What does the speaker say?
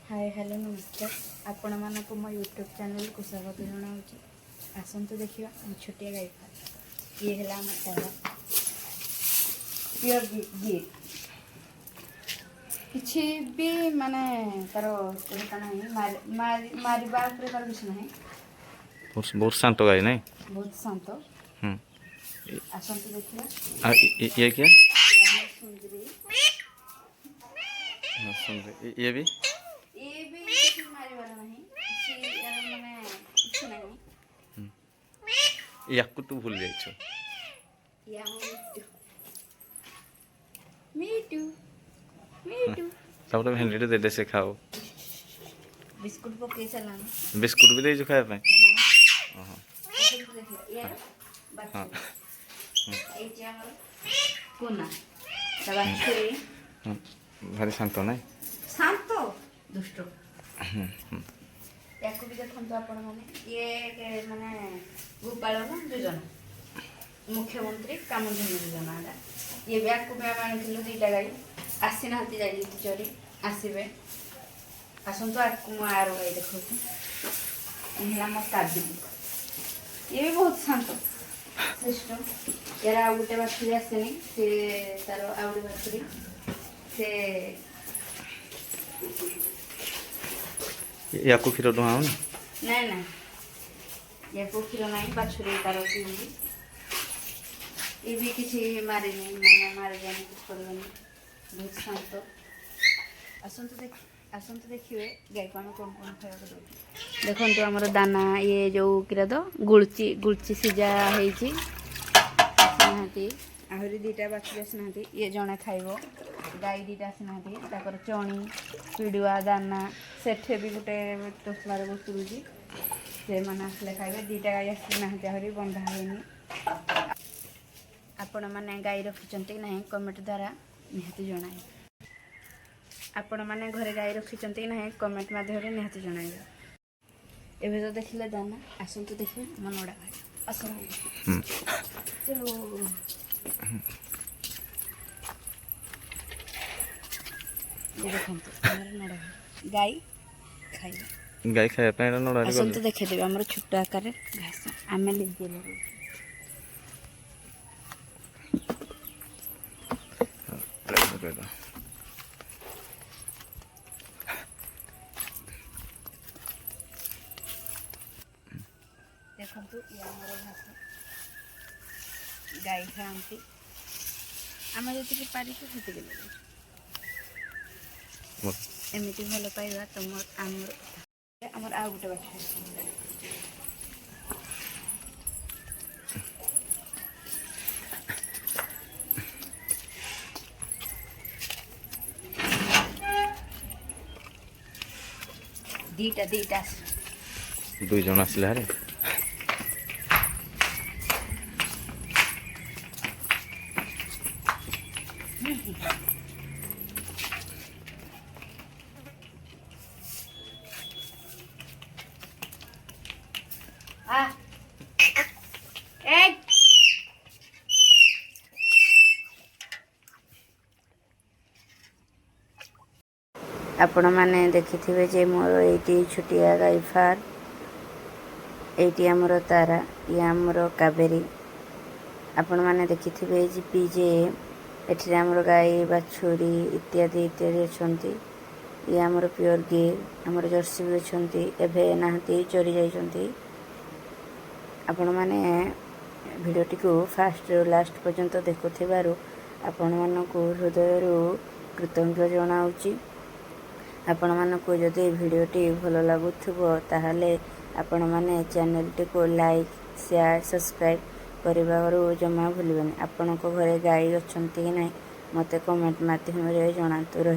Hi hello नमस्कार आपण मानक मो यूट्यूब चैनल को स्वागत जनाऊँ। आसतु देखिए हम छोटिया गाई ये है तार प्योर गी किसी भी माने तार मारिबा तार किसी ना बहुत शांत गाय नहीं बहुत शांत। आसतु देखिए ये क्या सुंदरी ये भी किसी मारिबार नहीं किसी माने किसी नहीं या तू भूल जाइछ या मीटू मीटू सब भेंडी दे दे से खाओ बिस्कुट पके चलाना बिस्कुट भी दे जो खाए पे हां ये बात हाँ ए चावल कोना दबा छुरी भारी शांत नहीं शांत दुष्ट याको भी देखो आपण माने ये माने गोपालन योजना मुख्यमंत्री कामधेनु योजना ये भी आपको भी आनी दुईटा गाई आसी ना जाई चोरी आसबे आसतु आपको आर गाई देखो ये मो काबिली ये भी बहुत शांत सिस्टम यार आउ गोटे बाछुरी आसेनी से तार आउ गोटे बाछुरी से या को खीर दुहाओ ना ना या को खीर नहीं बाछुरी तार पीऊँगी ये भी किसी मारे नहीं मैंने मारे जाने कुछ करवानी बहुत शांत। आसतु देखिए गाई को कौन कौन खाया देखो तो आमर दाना ये जो किरा तो गुलची गुलची सिजा होती आहरी दीटा बाछुरी आसना ये जड़े खाइब गाई दीटा आसना चणी पिड़ुआ दाना सेठे भी गोटे तसलार बसुरुची से मैंने आसले खाइबे दीटा गाई आसना आहरी बंधा होनी आपण मैंने गाई रखिंट ना कमेंट द्वारा निहाती जन आपण मैंने घरे गाई रखिंट ना कमेंट माध्यम निहाती जन एवं तो देखिले दाना आसतु देखिए मो नड़ा गाई आस चलो ये देखो नड़ा गाई खाइबा गाय खाया पे नड़ा आसतु देखेदेवी आम छोट आकार घास आम निजे लगे देखु ये आमर घास गाई खाती आम जी पारिक से एमती भल पाइबा तुम आमर आउ गोटे बात दीटा दीटा दुई जन आसले हारे आपण मैंने देखिथिबे जे मोर एटी छुटिया गाई फार एटी आमर तारा ये आमर कावेरी आपण मैंने देखिथिबे जे पीजे एठी आमर गाई बाछुरी इत्यादि इत्यादि अछंती ये आमर प्योर गिर आमर जर्सी भी अछंती एभे नाहंती चोरी जाइछंती आपण माने भिडियोटी को फास्ट लास्ट पर्यंत देखुथिबारु आपण मानकु हृदयरु कृतज्ञ जनाउची। आपण मानकु जदि भिडियोटी भल लगुथिबो ताहाले आपण माने चैनलटी को लाइक शेयर सब्सक्राइब करिबारु जमा भूलिबेनी। आपण को घरे गाई अछंती कि नै मते कमेंट माध्यम रे जणातु रही।